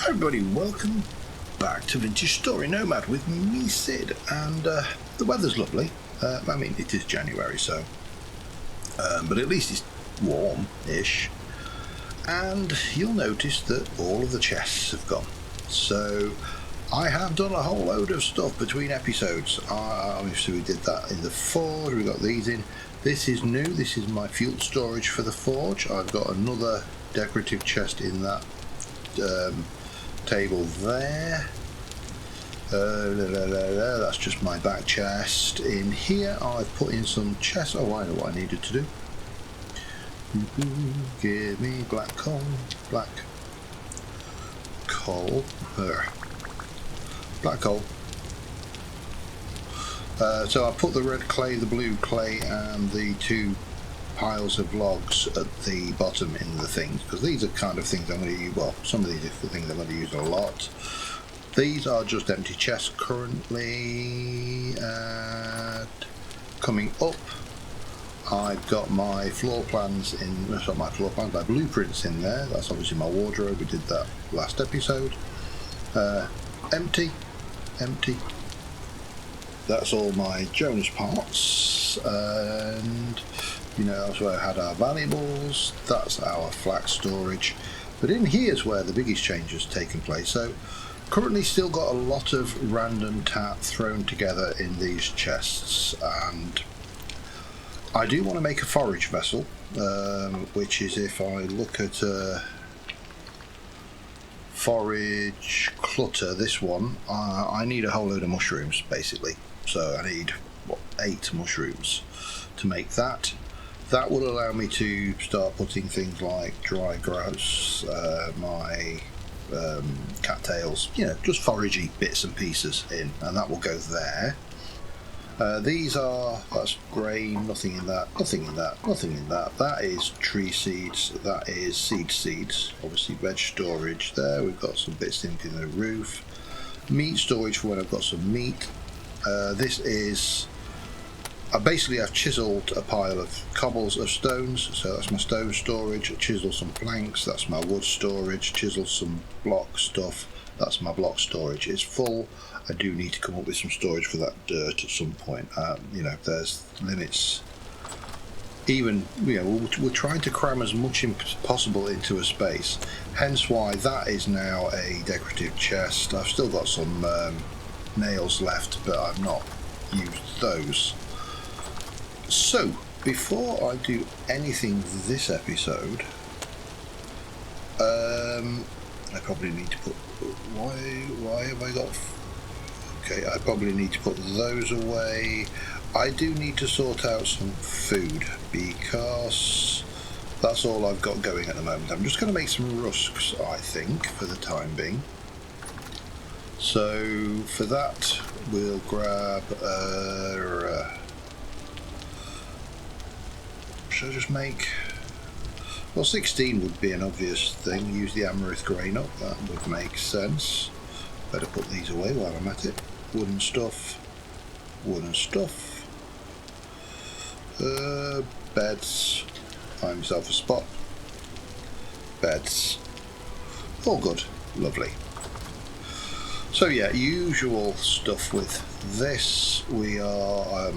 Hi everybody, welcome back to Vintage Story Nomad with me, Sid, and the weather's lovely. I mean, it is January, so, but at least it's warm-ish, and you'll notice that all of the chests have gone. So I have done a whole load of stuff between episodes. Obviously we did that in the forge, we got these in. This is new, this is my fuel storage for the forge. I've got another decorative chest in that table there. That's just my back chest. In here I've put in some chests. Oh, I know what I needed to do. Give me black coal. Black coal. Black coal. So I put the red clay, the blue clay, and the two piles of logs at the bottom in the things, because these are kind of things I'm going to use. Well, some of these are the things I'm going to use a lot. These are just empty chests currently. Coming up, I've got my floor plans in. That's not my floor plans, my blueprints in there. That's obviously my wardrobe. We did that last episode. Empty. That's all my Jonas parts, and that's where I had our valuables. That's our flax storage. But in here's where the biggest change has taken place. So currently still got a lot of random tat thrown together in these chests, and I do want to make a forage vessel, which is, if I look at forage clutter, this one, I need a whole load of mushrooms basically. So I need 8 mushrooms to make that. That will allow me to start putting things like dry grass, my cattails, just foragey bits and pieces in, and that will go there. That's grain, nothing in that. That is tree seeds, that is seeds, obviously veg storage there. We've got some bits in the roof. Meat storage for when I've got some meat. This is, I've chiseled a pile of cobbles of stones, so that's my stone storage. I chiseled some planks, that's my wood storage. Chiseled some block stuff, that's my block storage. It's full. I do need to come up with some storage for that dirt at some point. There's limits. Even, we're trying to cram as much as possible into a space. Hence why that is now a decorative chest. I've still got some nails left, but I've not used those. So, before I do anything this episode, I probably need to put... Why have I got... Okay, I probably need to put those away. I do need to sort out some food, because that's all I've got going at the moment. I'm just going to make some rusks, I think, for the time being. So, for that, we'll grab... should I just make... Well, 16 would be an obvious thing. Use the Amore grain up, that would make sense. Better put these away while I'm at it. Wooden stuff. Beds. Find myself a spot. Beds. All good. Lovely. So yeah, usual stuff with this. We are...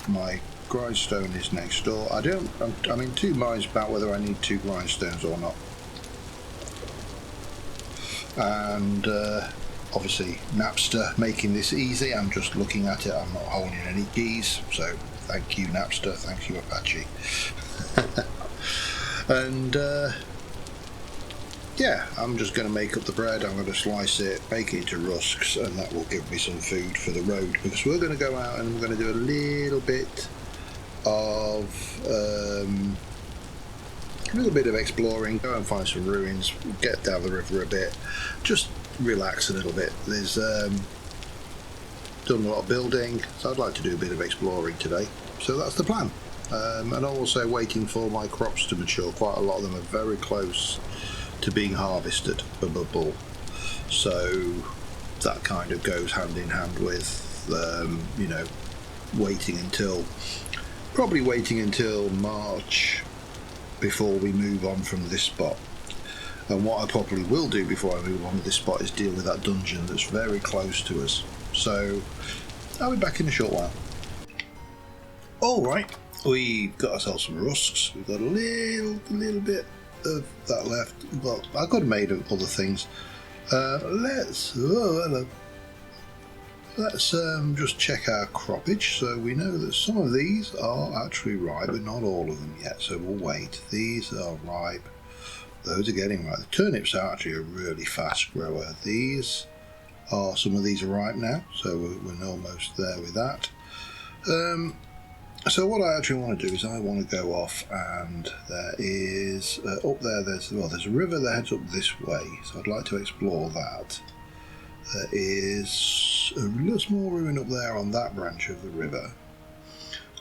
my grindstone is next door. I'm in two minds about whether I need 2 grindstones or not. And obviously Napster making this easy. I'm just looking at it, I'm not holding any keys, so thank you Napster, thank you Apache. And yeah, I'm just going to make up the bread. I'm going to slice it, bake it into rusks, and that will give me some food for the road, because we're going to go out and we're going to do a little bit of exploring, go and find some ruins, get down the river a bit, just relax a little bit. There's done a lot of building, so I'd like to do a bit of exploring today, so that's the plan. And also waiting for my crops to mature. Quite a lot of them are very close to being harvested, so that kind of goes hand in hand with waiting until March before we move on from this spot. And what I probably will do before I move on to this spot is deal with that dungeon that's very close to us. So I'll be back in a short while. Alright, we've got ourselves some rusks. We've got a little bit of that left, but I could have made other things. Let's just check our croppage. So we know that some of these are actually ripe, but not all of them yet, so we'll wait. These are ripe, those are getting ripe. The turnips are actually a really fast grower. Some of these are ripe now, so we're almost there with that. So what I actually want to do is I want to go off, and there is up there. There's a river that heads up this way, so I'd like to explore that. There is a little small ruin up there on that branch of the river,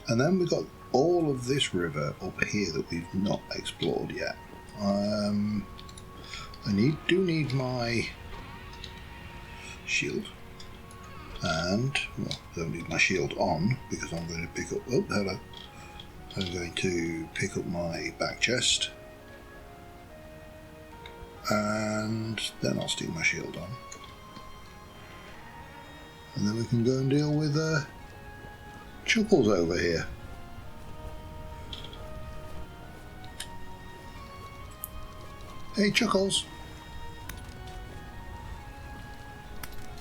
and then we've got all of this river up here that we've not explored yet. I do need my shield. And, well, I don't need my shield on because I'm going to pick up, oh, hello. I'm going to pick up my back chest. And then I'll stick my shield on. And then we can go and deal with Chuckles over here. Hey, Chuckles.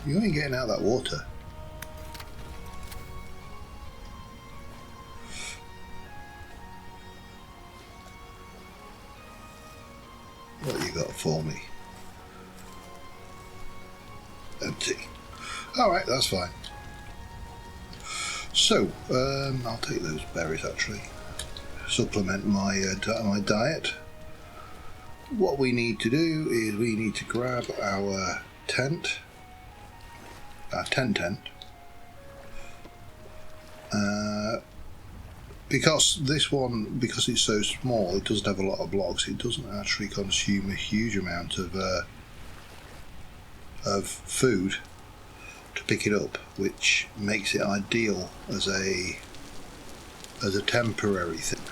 You ain't getting out of that water. What you got for me? Empty. Alright, that's fine. So, I'll take those berries actually. Supplement my diet. What we need to do is we need to grab our tent. Our tent. Because this one, because it's so small, it doesn't have a lot of blocks. It doesn't actually consume a huge amount of food to pick it up, which makes it ideal as a temporary thing.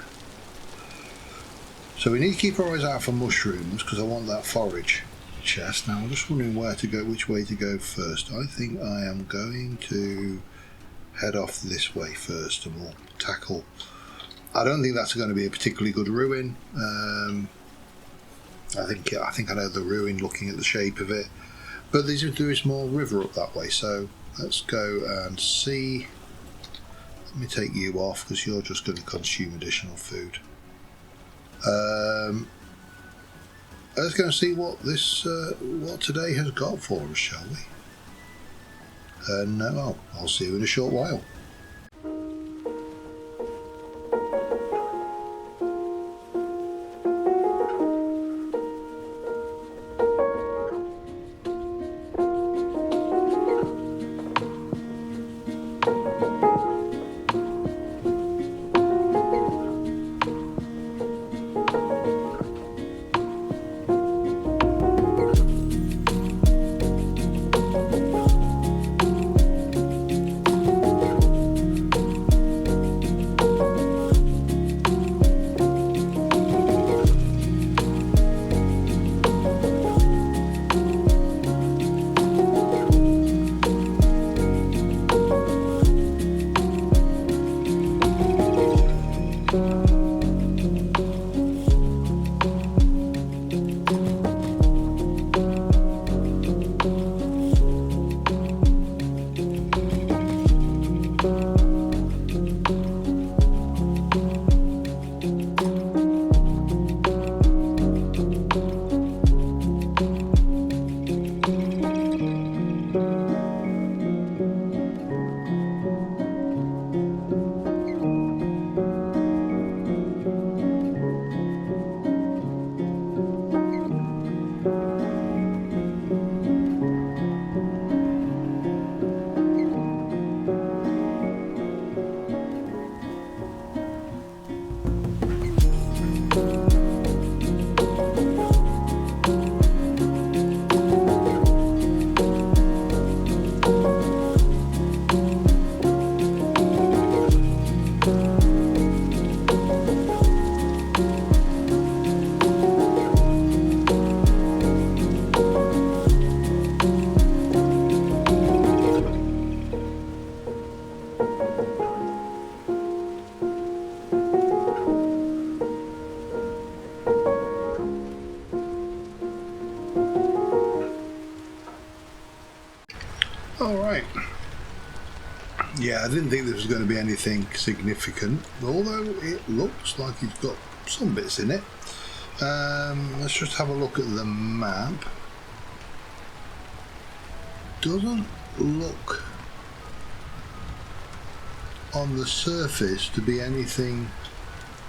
So we need to keep our eyes out for mushrooms because I want that forage chest. Now I'm just wondering which way to go first. I think I am going to head off this way first, and we'll tackle. I don't think that's going to be a particularly good ruin. I think I know the ruin looking at the shape of it, but there is more river up that way. So let's go and see. Let me take you off because you're just going to consume additional food. Let's go and see what today has got for us, shall we? No, I'll see you in a short while. Alright. Yeah, I didn't think there was going to be anything significant, although it looks like it's got some bits in it. Let's just have a look at the map. Doesn't look on the surface to be anything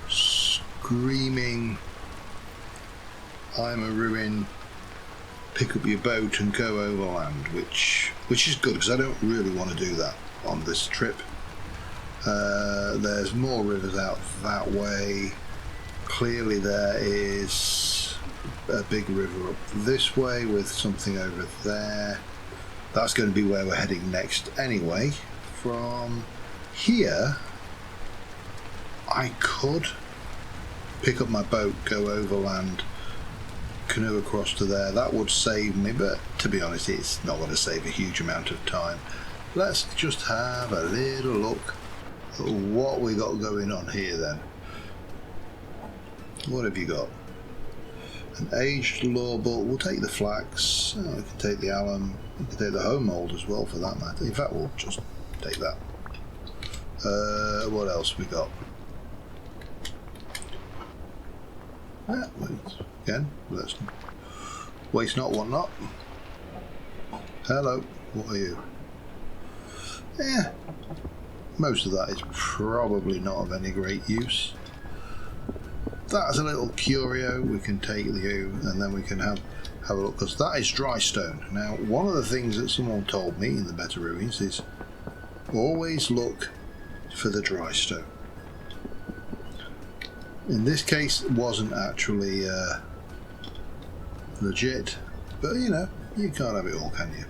screaming I'm a ruin, pick up your boat and go overland, which is good because I don't really want to do that on this trip. There's more rivers out that way. Clearly there is a big river up this way with something over there. That's going to be where we're heading next anyway. From here I could pick up my boat, go overland, canoe across to there. That would save me, but to be honest it's not going to save a huge amount of time. Let's just have a little look at what we got going on here then. What have you got? An aged law book. We'll take the flax. Oh, we can take the alum. We can take the home mould as well for that matter. In fact, we'll just take that. What else we got? Again, let's waste not, want not. Hello, what are you? Yeah, most of that is probably not of any great use. That's a little curio. We can take you, and then we can have a look, because that is dry stone. Now, one of the things that someone told me in the Better Ruins is always look for the dry stone. In this case, it wasn't actually legit, but you know, you can't have it all, can you?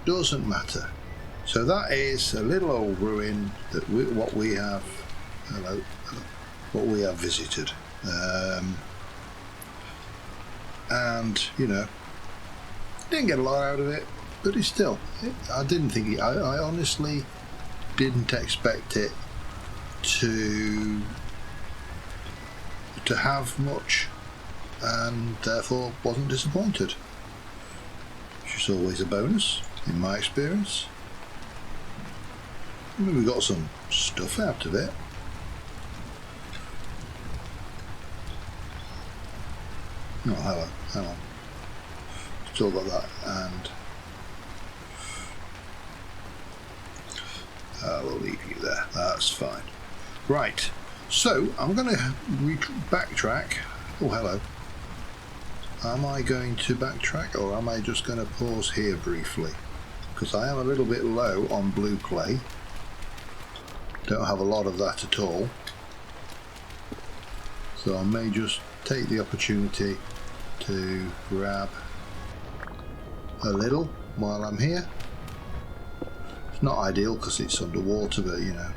Doesn't matter. So that is a little old ruin that what we have visited, and you know, didn't get a lot out of it, but it's still. I didn't think it. I honestly didn't expect it to have much, and therefore wasn't disappointed. Which is always a bonus in my experience. I mean, we got some stuff out of it. Oh, hello, hang on. Still got that, and we'll leave you there. That's fine. Right. So I'm going to backtrack. Oh, hello. Am I going to backtrack, or am I just going to pause here briefly? Because I am a little bit low on blue clay. Don't have a lot of that at all. So I may just take the opportunity to grab a little while I'm here. It's not ideal because it's underwater, but you know,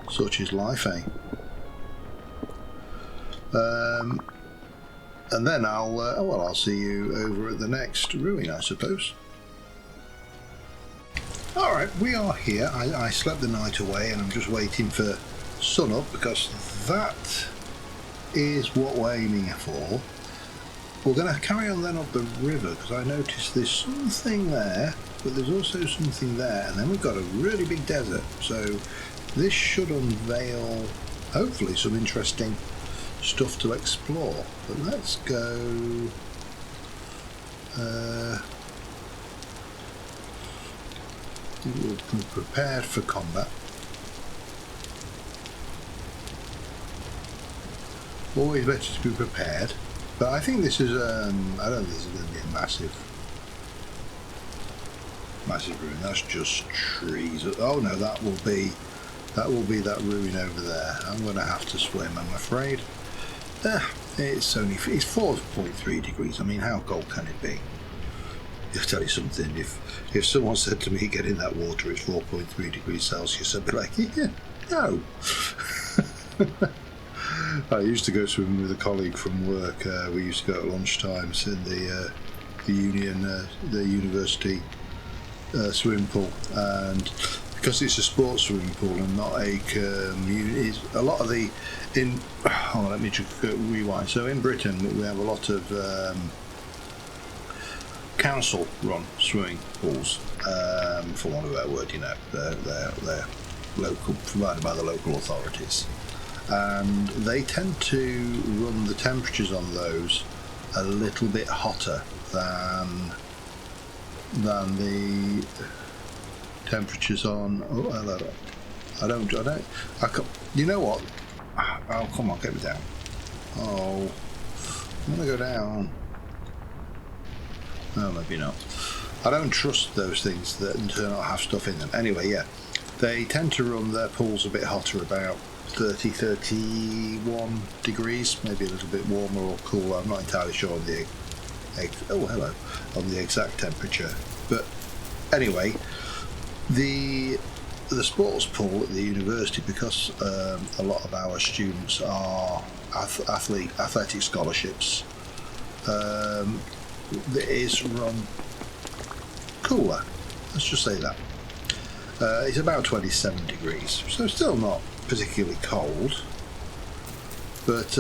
such is life, eh? And then I'll see you over at the next ruin, I suppose. Alright, we are here. I slept the night away and I'm just waiting for sun up, because that is what we're aiming for. We're going to carry on then up the river, because I noticed there's something there, but there's also something there, and then we've got a really big desert. So this should unveil, hopefully, some interesting stuff to explore. But let's go. We're prepared for combat. Always better to be prepared. But I think this is, I don't think this is going to be a massive ruin. That's just trees. Oh no, that will be that ruin over there. I'm going to have to swim, I'm afraid. It's 4.3 degrees. I mean, how cold can it be? I'll tell you something. If someone said to me, get in that water, it's 4.3 degrees Celsius, I'd be like, yeah, no. I used to go swimming with a colleague from work. We used to go at lunchtimes in the university swimming pool, and because it's a sports swimming pool and not a community, a lot of the let me just rewind. So in Britain we have a lot of council run swimming pools, for want of a better word, you know, they're local, provided by the local authorities, and they tend to run the temperatures on those a little bit hotter than the temperatures on. Oh, I don't. I can't, you know what? Oh, come on, get me down. Oh, I'm gonna go down. No, maybe not. I don't trust those things that turn out to have stuff in them. Anyway, yeah, they tend to run their pools a bit hotter, about 30, 31 degrees, maybe a little bit warmer or cooler. I'm not entirely sure on the on the exact temperature. But anyway, the sports pool at the university, because a lot of our students are athletic scholarships, it is run cooler. Let's just say that. It's about 27 degrees, so still not particularly cold. But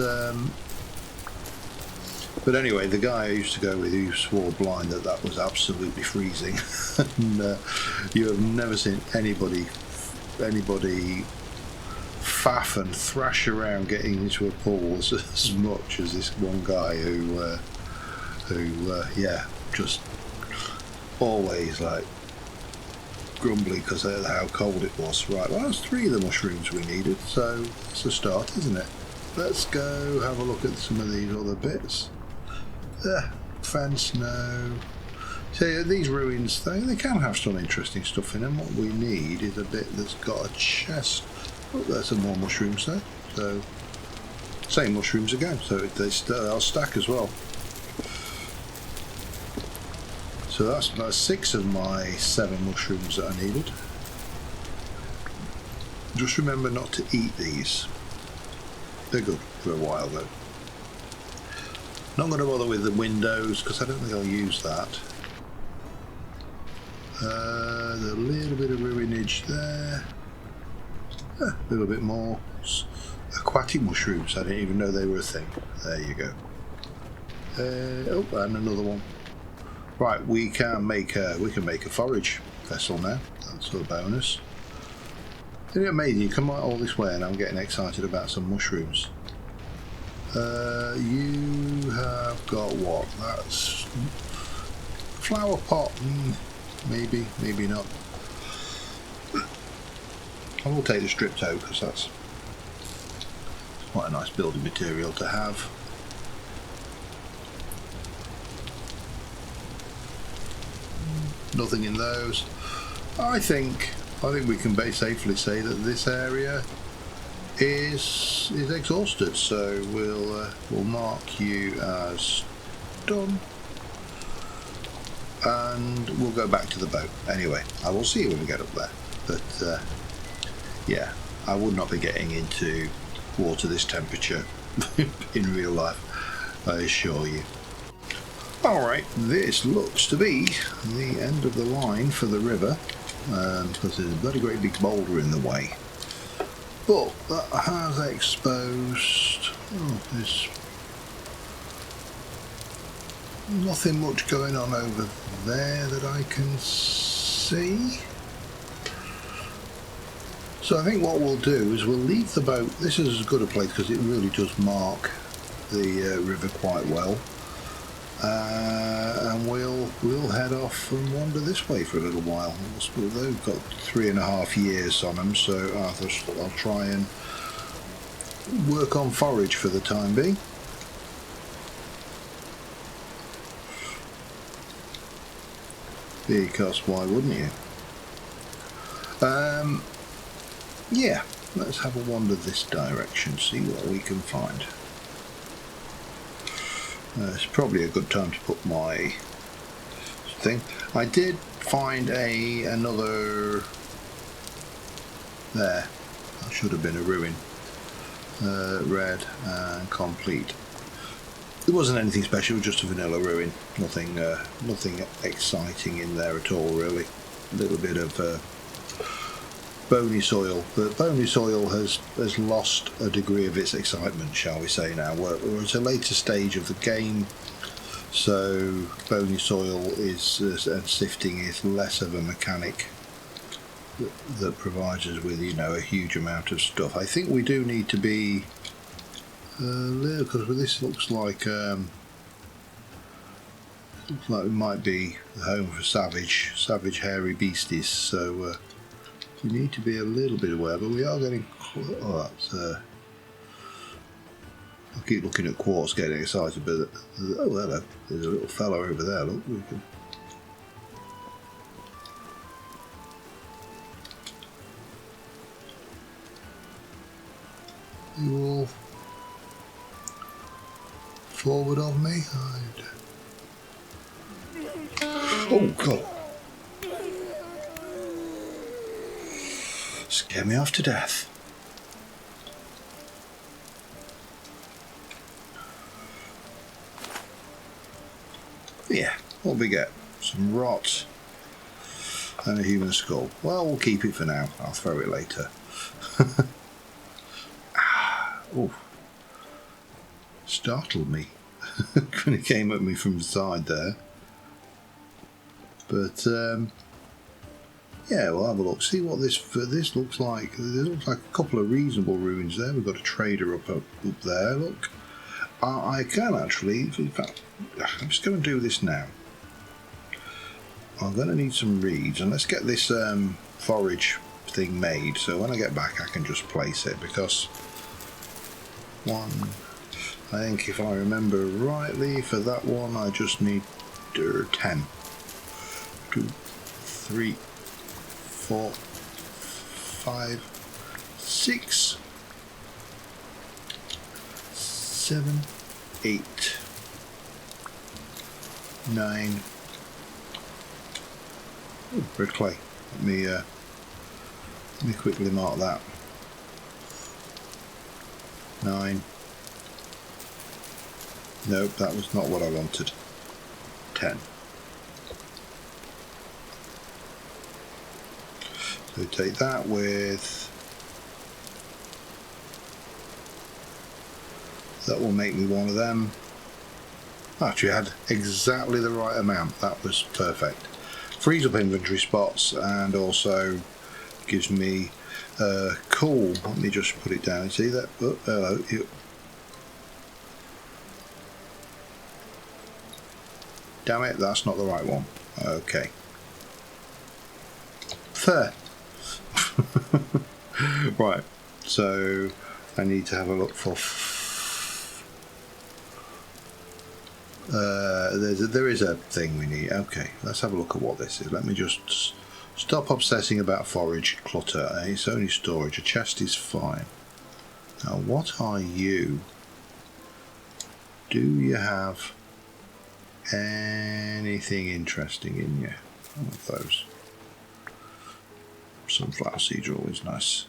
anyway, the guy I used to go with, who swore blind that was absolutely freezing, and you have never seen anybody faff and thrash around getting into a pool as much as this one guy who yeah, just always like grumbling because of how cold it was. Right, well, that's 3 of the mushrooms we needed, so it's a start, isn't it? Let's go have a look at some of these other bits. Fence, no. So these ruins, they can have some interesting stuff in them. What we need is a bit that's got a chest. Oh, there's some more mushrooms there. So, same mushrooms again, so they'll stack as well. So that's about 6 of my 7 mushrooms that I needed. Just remember not to eat these. They're good for a while though. Not going to bother with the windows because I don't think I'll use that. There's a little bit of ruinage there. A little bit more. Aquatic mushrooms. I didn't even know they were a thing. There you go. Oh, and another one. Right, we can make a forage vessel now. That's a bonus. Isn't it amazing? You come all this way and I'm getting excited about some mushrooms. You have got what? That's flower pot. Maybe, maybe not. I will take the strip toe because that's quite a nice building material to have. Nothing in those. I think we can safely say that this area is exhausted. So we'll mark you as done, and we'll go back to the boat. Anyway, I will see you when we get up there. But yeah, I would not be getting into water this temperature in real life, I assure you. Alright, this looks to be the end of the line for the river, because there's a bloody great big boulder in the way. But that has exposed... there's nothing much going on over there that I can see. So I think what we'll do is we'll leave the boat. This is as good a place because it really does mark the river quite well. And we'll head off and wander this way for a little while. They've got 3.5 years on them, so I'll try and work on forage for the time being. Because why wouldn't you? Yeah, let's have a wander this direction, see what we can find. It's probably a good time to put my thing. I did find another there. That should have been a ruin. Red and complete. There wasn't anything special, just a vanilla ruin. Nothing exciting in there at all, really. A little bit of bony soil, but bony soil has lost a degree of its excitement, shall we say now. We're at a later stage of the game, so bony soil is and sifting is less of a mechanic that provides us with, you know, a huge amount of stuff. I think we do need to be because this looks like it might be the home for savage hairy beasties, so we need to be a little bit aware, but we are getting, oh, that's I keep looking at quartz getting excited, but oh hello, there's a little fella over there, look, we can. You all forward of me? Oh god! Scare me off to death. Yeah, what we get? Some rot and a human skull. Well, we'll keep it for now. I'll throw it later. Oh, startled me when it came at me from the side there. But yeah, we'll have a look. See what this looks like. There looks like a couple of reasonable ruins there. We've got a trader up there. Look, I can actually. In fact, I'm just going to do this now. I'm going to need some reeds, and let's get this forage thing made. So when I get back, I can just place it because. One, I think if I remember rightly, for that one I just need 10. 2, 3, 4, 5, 6, 7, 8, 9. Oh, red clay. Let me quickly mark that. 9. Nope, that was not what I wanted. 10. So take that with. That will make me one of them. Actually, I had exactly the right amount. That was perfect. Frees up inventory spots and also gives me cool. Let me just put it down. See that? Oh, hello. Damn it, that's not the right one. Okay. Fair. Right. So I need to have a look for. There is a thing we need. Okay, let's have a look at what this is. Let me just stop obsessing about forage clutter. It's only storage. A chest is fine. Now, what are you? Do you have anything interesting in you? One of those. Sunflower seeds are always nice.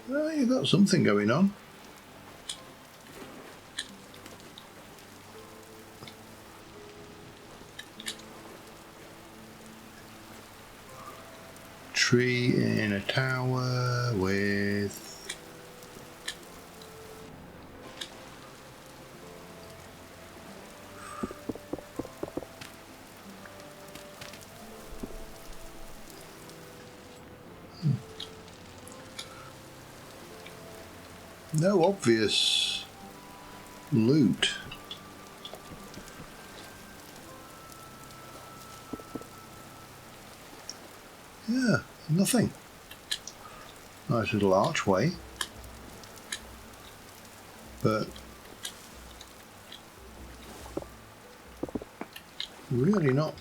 Well, you've got something going on. Tree in a tower with no obvious loot. Yeah, nothing. Nice little archway, but really not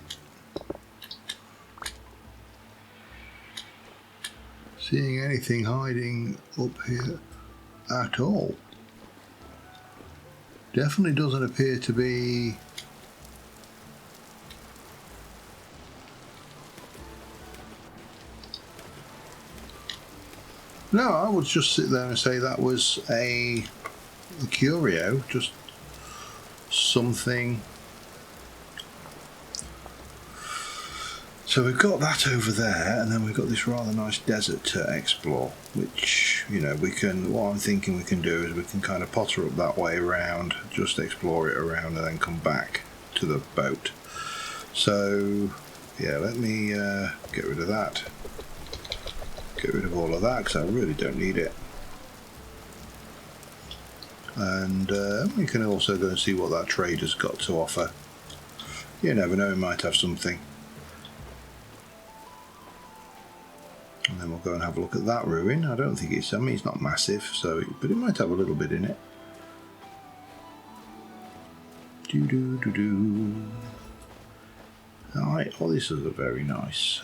seeing anything hiding up here at all. Definitely doesn't appear to be. No, I would just sit there and say that was a curio, just something So we've got that over there, and then we've got this rather nice desert to explore, which, you know, we can, what I'm thinking we can do is we can kind of potter up that way around, just explore it around and then come back to the boat. So yeah, let me get rid of that, get rid of all of that, because I really don't need it. And we can also go and see what that trader's got to offer. You never know, he might have something. And then we'll go and have a look at that ruin. I don't think it's, I mean, it's not massive, so, but it might have a little bit in it. Alright, oh, this is a very nice.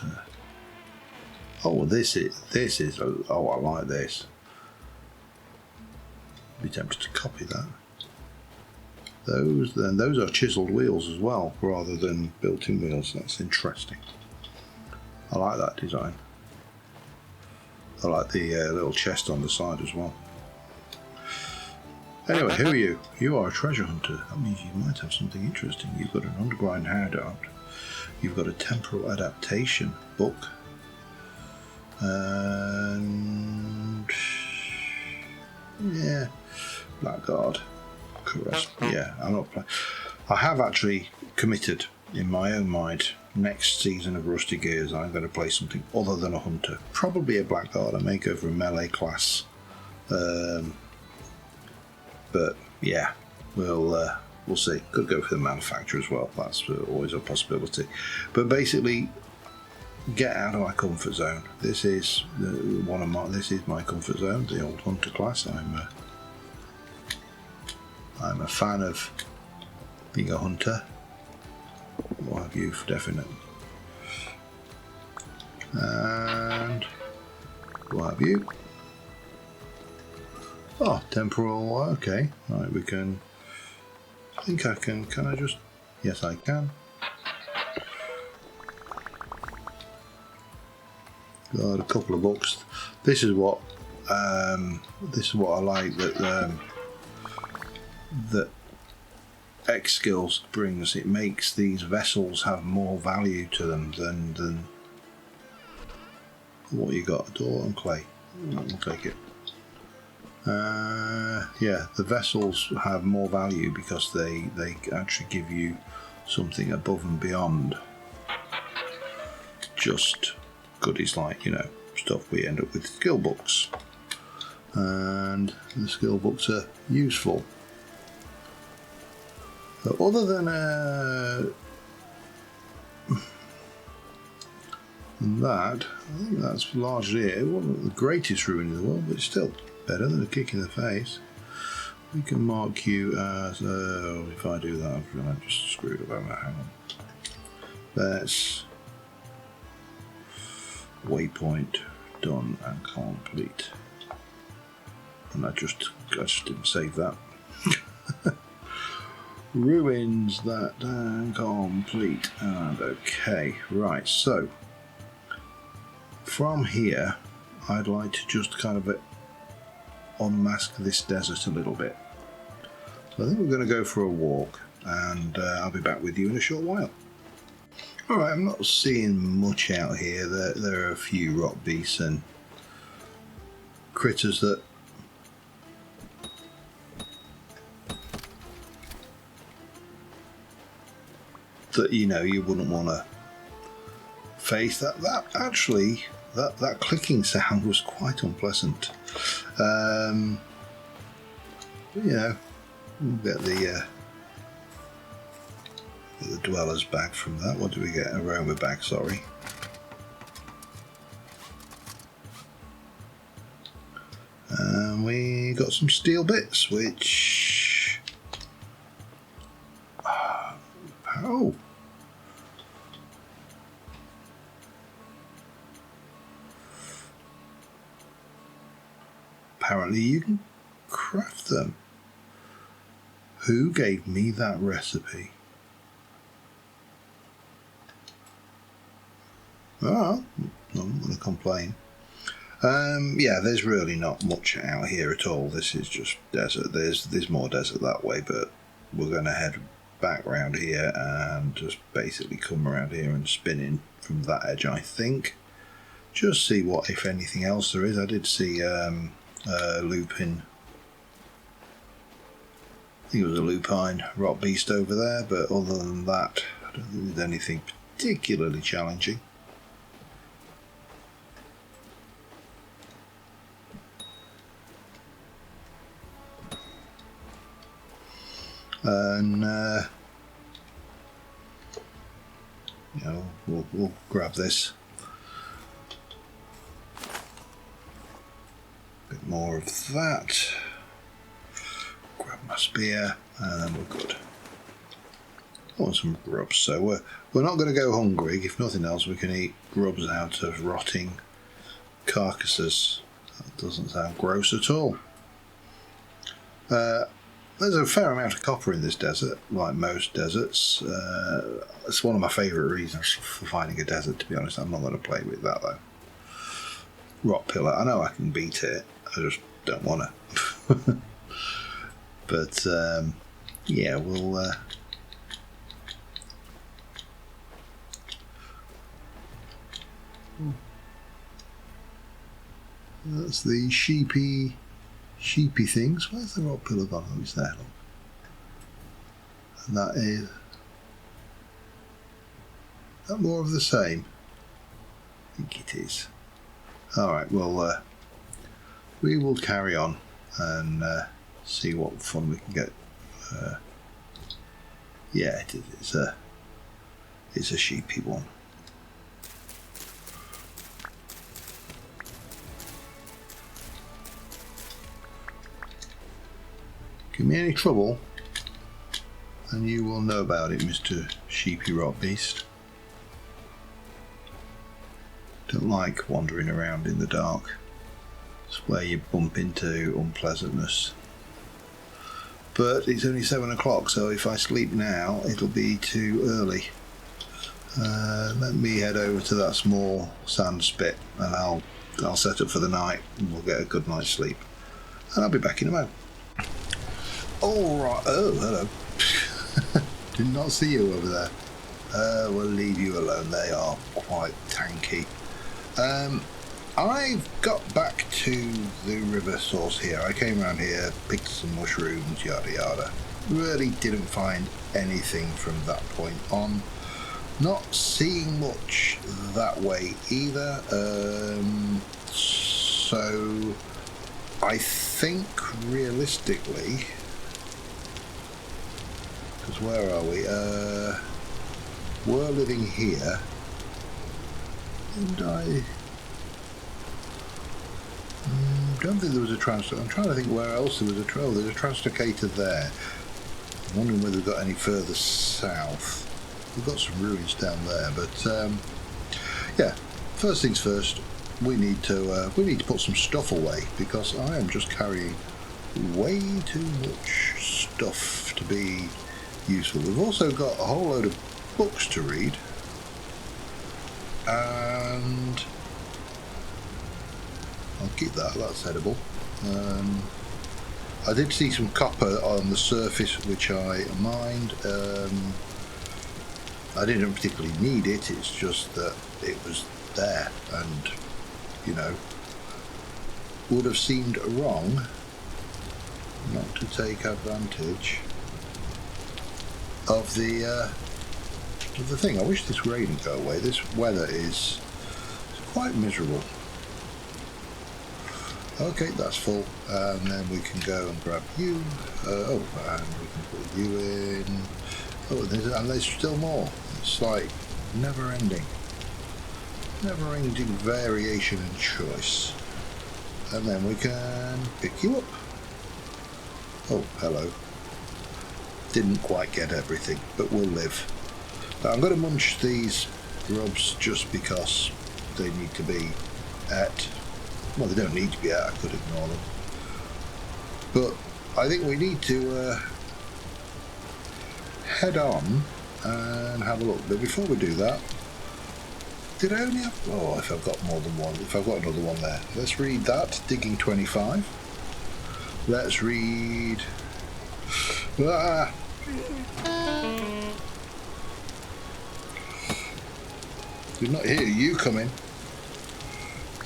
Oh, this is. Oh, I like this. Be tempted to copy that. Those are chiselled wheels as well, rather than built-in wheels. That's interesting. I like that design. I like the little chest on the side as well. Anyway, who are you? You are a treasure hunter. That means you might have something interesting. You've got an underground hideout. You've got a temporal adaptation book. And yeah, Blackguard. Correct. Yeah, I'm not playing. I have actually committed in my own mind. Next season of Rusty Gears, I'm going to play something other than a hunter. Probably a Blackguard. I may go for a melee class. But yeah, we'll see. Could go for the manufacturer as well. That's always a possibility. But basically, get out of my comfort zone. This is this is my comfort zone. The old hunter class. I'm a fan of being a hunter. What have you for definite? And what have you? Oh, temporal. Okay, right. We can. I think I can. Can I just? Yes, I can. Got a couple of books. This is what I like that X Skills brings. It makes these vessels have more value to them than what you got. Door and clay. We'll take it. Yeah, the vessels have more value because they actually give you something above and beyond just goodies like, you know, stuff. We end up with skill books, and the skill books are useful. But other than that, I think that's largely it. It wasn't the greatest ruin in the world, but it's still better than a kick in the face. We can mark you as, if I do that, I'm just screwed up. Hang on. That's waypoint done and complete. And I just didn't save that. Ruins that and complete. And okay, right, so from here I'd like to just kind of unmask this desert a little bit. So I think we're going to go for a walk, and I'll be back with you in a short while. Alright, I'm not seeing much out here. There are a few rock beasts and critters that you know you wouldn't want to face. That clicking sound was quite unpleasant. You know, we'll get the dwellers back from that. What do we get? Aroma back, sorry. And we got some steel bits, which oh, apparently you can craft them. Who gave me that recipe? Oh, I'm going to complain. Yeah, there's really not much out here at all. This is just desert. There's more desert that way, but we're going to head back round here and just basically come around here and spin in from that edge, I think. Just see what, if anything else there is. I did see lupin. I think it was a lupine rock beast over there, but other than that, I don't think there's anything particularly challenging. And you know, we'll grab this. Bit more of that. Grab my spear, and then we're good. I want some grubs, so we're not going to go hungry. If nothing else, we can eat grubs out of rotting carcasses. That doesn't sound gross at all. There's a fair amount of copper in this desert, like most deserts. It's one of my favourite reasons for finding a desert, to be honest. I'm not going to play with that, though. Rock pillar, I know I can beat it, I just don't want to. But, yeah, we'll... That's the sheepy things. Where's the rock pillar gone? Oh, it's there, look. And that is that more of the same? I think it is. Alright, well, we will carry on and see what fun we can get. Yeah, it's a sheepy one. Give me any trouble and you will know about it, Mr. Sheepy Rock Beast. Don't like wandering around in the dark. It's where you bump into unpleasantness. But it's only 7 o'clock, so if I sleep now it'll be too early. Let me head over to that small sand spit and I'll set up for the night and we'll get a good night's sleep. And I'll be back in a moment. Alright, oh, hello. Did not see you over there. We'll leave you alone, they are quite tanky. I've got back to the river source here. I came around here, picked some mushrooms, yada yada. Really didn't find anything from that point on. Not seeing much that way either. So I think realistically, because where are we? We're living here, and I don't think there was a translocator. I'm trying to think where else there was a trail. There's a translocator there. I'm wondering whether we've got any further south. We've got some ruins down there, but yeah. First things first, we need to put some stuff away because I am just carrying way too much stuff to be useful. We've also got a whole load of books to read, and I'll keep that. That's edible. I did see some copper on the surface, which I mined. I didn't particularly need it. It's just that it was there, and you know, would have seemed wrong not to take advantage of the thing. I wish this rain would go away. This weather is quite miserable. Okay, that's full, and then we can go and grab you. Oh, and we can put you in. Oh, and there's still more. It's like never-ending variation and choice. And then we can pick you up. Oh, hello. Didn't quite get everything, but we'll live. Now, I'm going to munch these grubs just because they need to be at. Well, they don't need to be at. I could ignore them. But I think we need to head on and have a look. But before we do that, did I only have... Oh, if I've got more than one. If I've got another one there. Let's read that. Digging 25. Let's read... Did not hear you coming.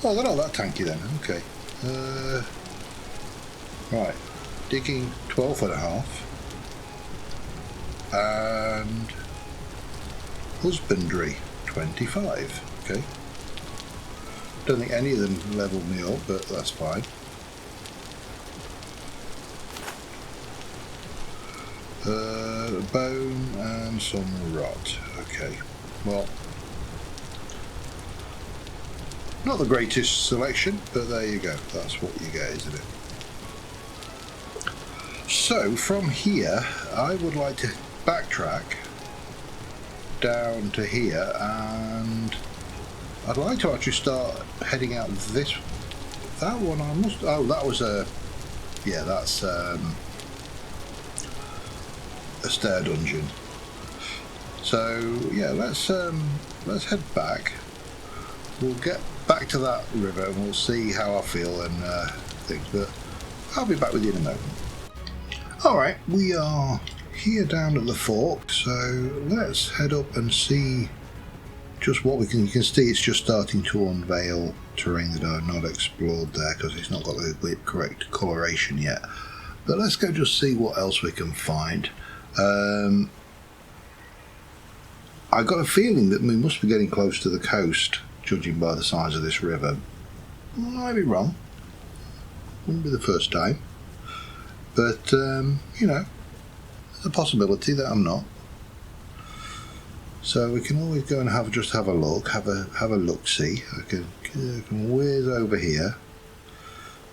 Oh, they're not that tanky then. Okay. Right. Digging 12.5. And husbandry 25. Okay. Don't think any of them leveled me up, but that's fine. Bone and some rot. Okay. Well, not the greatest selection, but there you go. That's what you get, isn't it? So from here, I would like to backtrack down to here, and I'd like to actually start heading out this. That one I must. Oh, that was a. Yeah, that's a stair dungeon. So yeah, let's head back. We'll get back to that river and we'll see how I feel and things. But I'll be back with you in a moment. All right, we are here down at the fork, so let's head up and see just what we can. You can see it's just starting to unveil terrain that I've not explored there because it's not got the correct coloration yet. But let's go just see what else we can find. I got a feeling that we must be getting close to the coast, judging by the size of this river. I might be wrong. Wouldn't be the first time. But, you know, there's a possibility that I'm not. So we can always go and just have a look, have a look-see. I can whiz over here.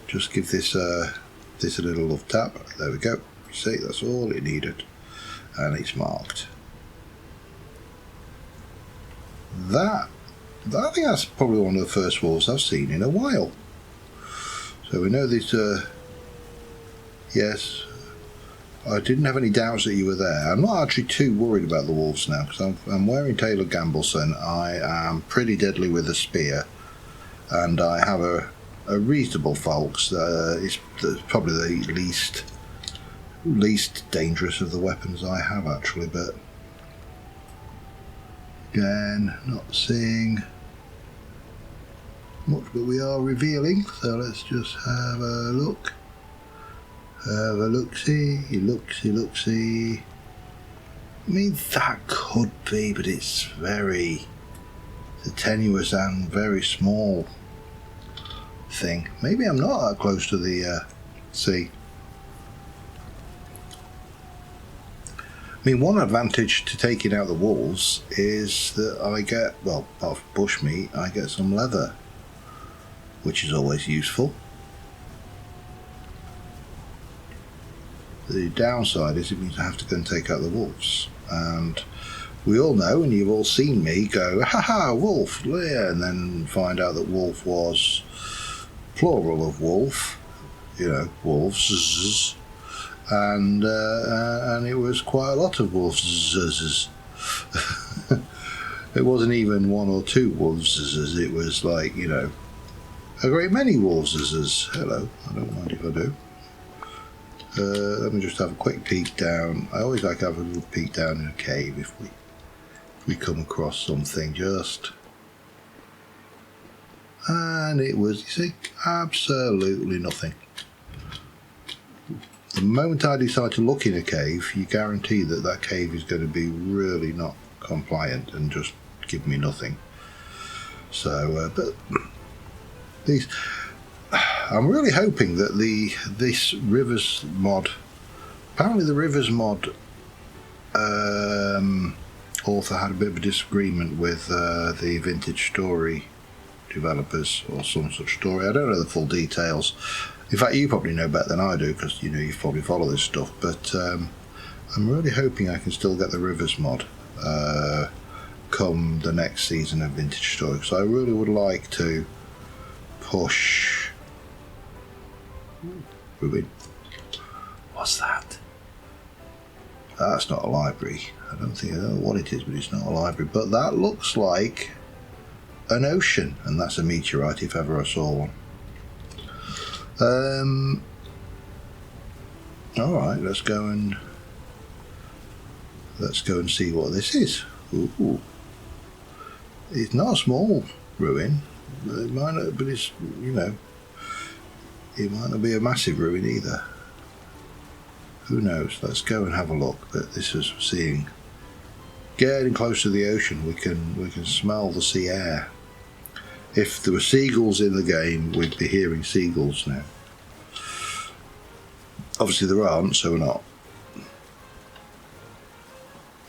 Just give this a little love tap. There we go. See, that's all it needed. And it's marked. I think that's probably one of the first wolves I've seen in a while. So we know this. Yes, I didn't have any doubts that you were there. I'm not actually too worried about the wolves now because I'm wearing Taylor Gambleson. I am pretty deadly with a spear, and I have a reasonable Falx. It's probably the least dangerous of the weapons I have actually, but again, not seeing much, but we are revealing, so let's just have a look. Have a look-see, look-see. I mean, that could be, but it's very tenuous and very small thing. Maybe I'm not that close to the sea. I mean, one advantage to taking out the wolves is that I get, well, apart from bushmeat, I get some leather, which is always useful. The downside is it means I have to go and take out the wolves, and we all know, and you've all seen me go, haha, wolf, yeah, and then find out that wolf was plural of wolf, you know, wolves, and it was quite a lot of wolves. It wasn't even one or two wolves, it was like, you know, a great many wolves. Hello, I don't mind if I do. Let me just have a quick peek down. I always like to have a little peek down in a cave if we come across something just. And it was, you see, absolutely nothing. The moment I decide to look in a cave, you guarantee that that cave is going to be really not compliant and just give me nothing. So, but these. I'm really hoping that this Rivers mod, apparently the Rivers mod author had a bit of a disagreement with the Vintage Story developers or some such story. I don't know the full details. In fact, you probably know better than I do because you know you probably follow this stuff. But I'm really hoping I can still get the Rivers mod come the next season of Vintage Story because I really would like to push. Ruin. What's that? That's not a library. I don't know what it is, but it's not a library. But that looks like an ocean, and that's a meteorite if ever I saw one. Alright, let's go and let's go and see what this is. Ooh. It's not a small ruin. It might not, but it's, you know, it might not be a massive ruin either. Who knows? Let's go and have a look. But this is seeing, getting close to the ocean. We can smell the sea air. If there were seagulls in the game, we'd be hearing seagulls now. Obviously there aren't, so we're not.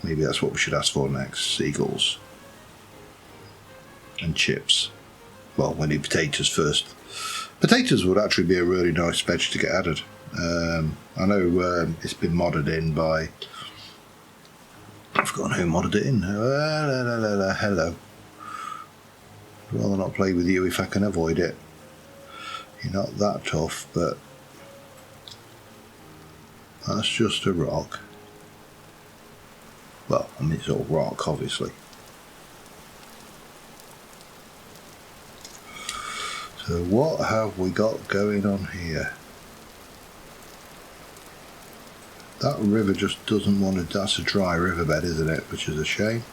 Maybe that's what we should ask for next. Seagulls and chips. Well, we need potatoes first. Potatoes would actually be a really nice veg to get added. I know it's been modded in by... I've forgotten who modded it in. Hello. I'd rather not play with you if I can avoid it. You're not that tough, but... That's just a rock. Well, I mean, it's all rock, obviously. So what have we got going on here? That river just doesn't want to... That's a dry riverbed, isn't it? Which is a shame.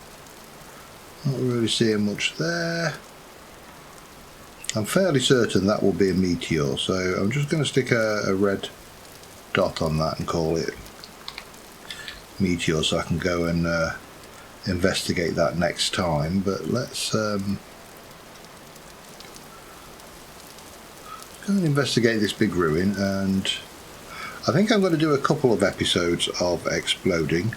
Not really seeing much there. I'm fairly certain that will be a meteor, so I'm just going to stick a red dot on that and call it meteor, so I can go and investigate that next time. But let's go and investigate this big ruin, and I think I'm going to do a couple of episodes of exploring.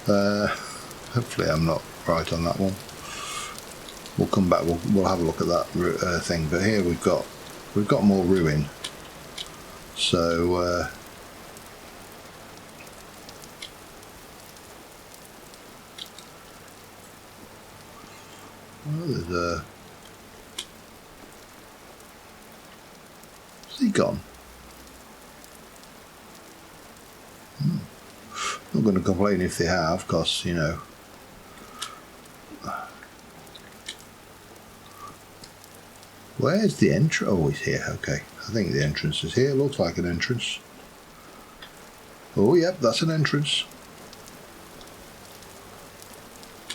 Hopefully I'm not right on that one. We'll come back, we'll have a look at that thing, but here we've got more ruin. So well, there's a... Is he gone? Not going to complain if they have, because, you know, where's the entrance? Oh, it's here. Okay, I think the entrance is here. Looks like an entrance. Oh, yep, that's an entrance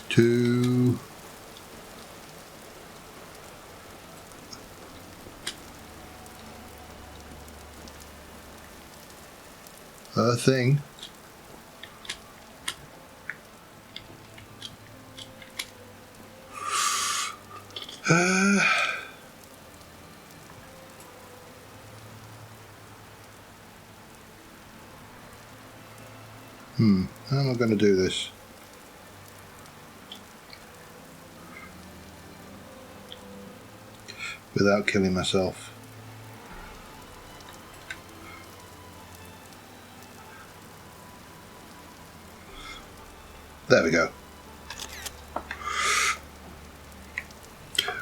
to a thing. How am I going to do this? Without killing myself. There we go.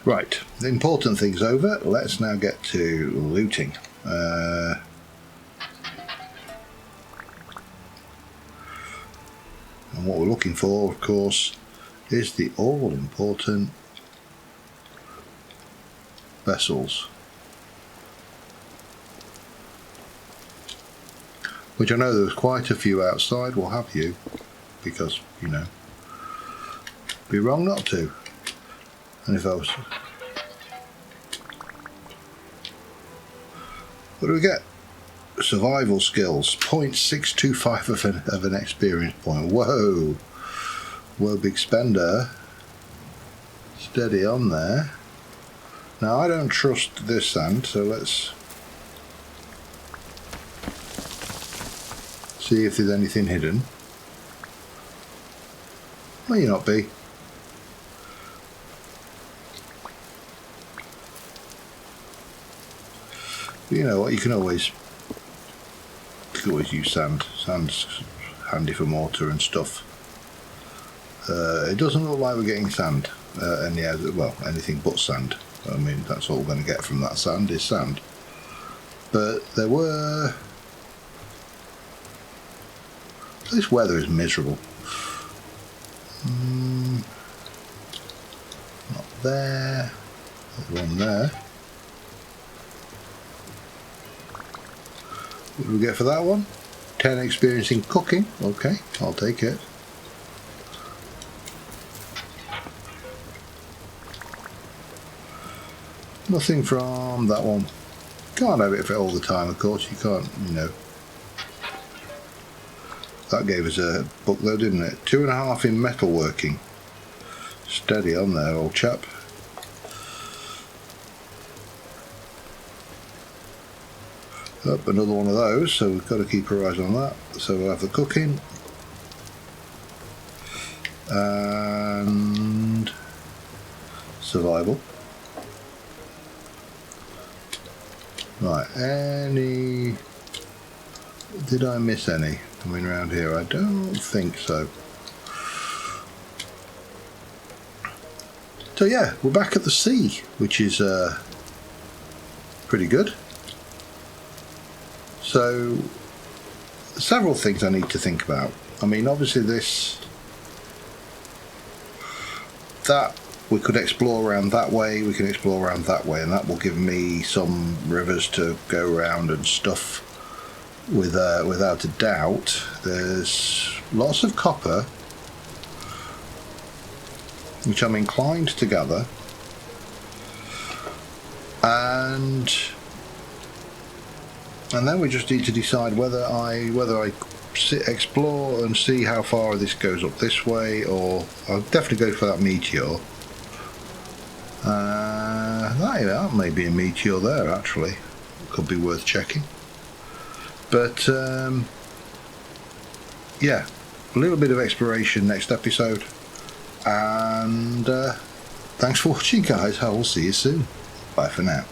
Right, the important thing's over. Let's now get to looting. And what we're looking for, of course, is the all-important vessels. Which I know there's quite a few outside, will have you, because, you know, be wrong not to. And if I was... What do we get? Survival skills, 0.625 of an experience point. Whoa! Whoa, big spender. Steady on there. Now, I don't trust this sand, so let's see if there's anything hidden. May not be. But you know what, you can always use sand. Sand's handy for mortar and stuff. It doesn't look like we're getting sand. Well, anything but sand. I mean, that's all we're going to get from that sand is sand. But there were... This weather is miserable. Not there. There's one there. What do we get for that one? 10 experience in cooking. Okay, I'll take it. Nothing from that one. Can't have it for all the time, of course. You can't, you know. That gave us a book though, didn't it? 2.5 in metalworking. Steady on there, old chap. Up, another one of those, so we've got to keep our eyes on that. So we'll have the cooking. And survival. Right, any... Did I miss any coming around here? I don't think so. So yeah, we're back at the sea, which is pretty good. So, several things I need to think about. I mean, obviously that we could explore around that way, we can explore around that way, and that will give me some rivers to go around and stuff without a doubt. There's lots of copper, which I'm inclined to gather, and then we just need to decide whether I explore and see how far this goes up this way, or I'll definitely go for that meteor. That may be a meteor there, actually. Could be worth checking. But yeah, a little bit of exploration next episode, and thanks for watching, guys. I will see you soon. Bye for now.